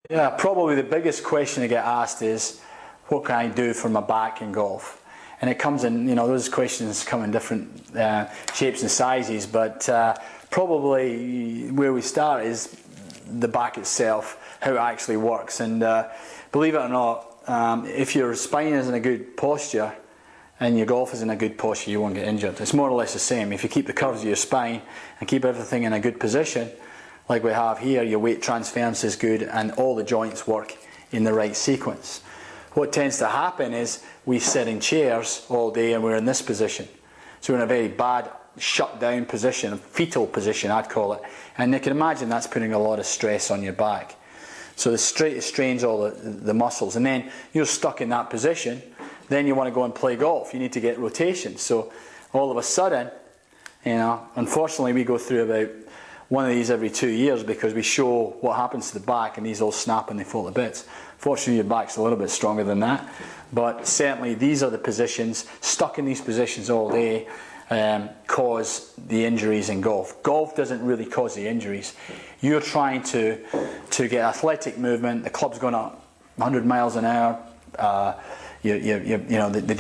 Yeah, probably the biggest question I get asked is, what can I do for my back in golf? And it comes in, those questions come in different shapes and sizes, but probably where we start is the back itself, how it actually works. And believe it or not, if your spine is in a good posture and your golf is in a good posture, you won't get injured. It's more or less the same. If you keep the curves of your spine and keep everything in a good position, like we have here, your weight transference is good and all the joints work in the right sequence. What tends to happen is we sit in chairs all day and we're in this position. So we're in a very bad shut down position, a fetal position I'd call it, and you can imagine that's putting a lot of stress on your back. So it strains all the muscles, and then you're stuck in that position. Then you want to go and play golf, you need to get rotation. So all of a sudden, unfortunately we go through about one of these every 2 years because we show what happens to the back and these all snap and they fall to bits. Fortunately your back's a little bit stronger than that, but certainly these are the positions, stuck in these positions all day, cause the injuries in golf. Golf doesn't really cause the injuries. You're trying to get athletic movement, the club's going up 100 miles an hour, the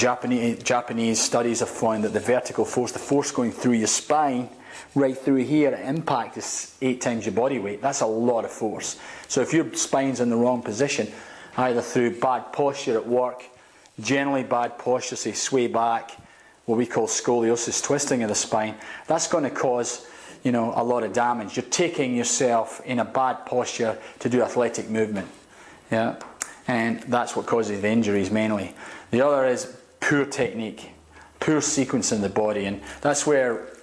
Japanese studies have found that the vertical force, the force going through your spine, right through here, impact is 8 times your body weight. That's a lot of force. So if your spine's in the wrong position, either through bad posture at work, generally bad posture, say sway back, what we call scoliosis, twisting of the spine, that's going to cause a lot of damage. You're taking yourself in a bad posture to do athletic movement, and that's what causes the injuries mainly. The other is poor technique, poor sequence in the body, and that's where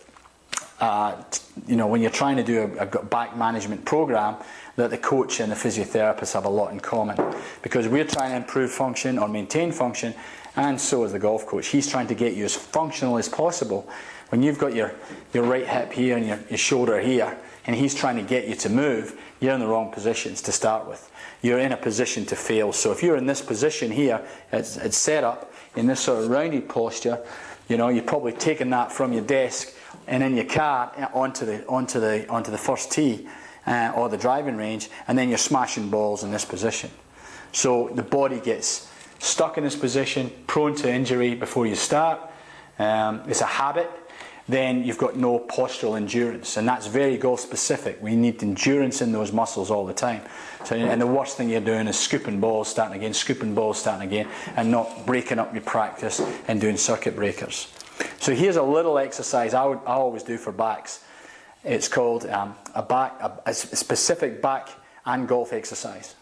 when you're trying to do a back management program, that the coach and the physiotherapist have a lot in common, because we're trying to improve function or maintain function, and so is the golf coach. He's trying to get you as functional as possible. When you've got your right hip here and your shoulder here, and he's trying to get you to move, you're in the wrong positions to start with. You're in a position to fail. So if you're in this position here, it's set up in this sort of rounded posture, you're probably taking that from your desk and in your car onto the first tee or the driving range, and then you're smashing balls in this position. So the body gets stuck in this position, prone to injury before you start. It's a habit. Then you've got no postural endurance, and that's very golf specific. We need endurance in those muscles all the time. So, and the worst thing you're doing is scooping balls, starting again, and not breaking up your practice and doing circuit breakers. So here's a little exercise I always do for backs. It's called a specific back and golf exercise.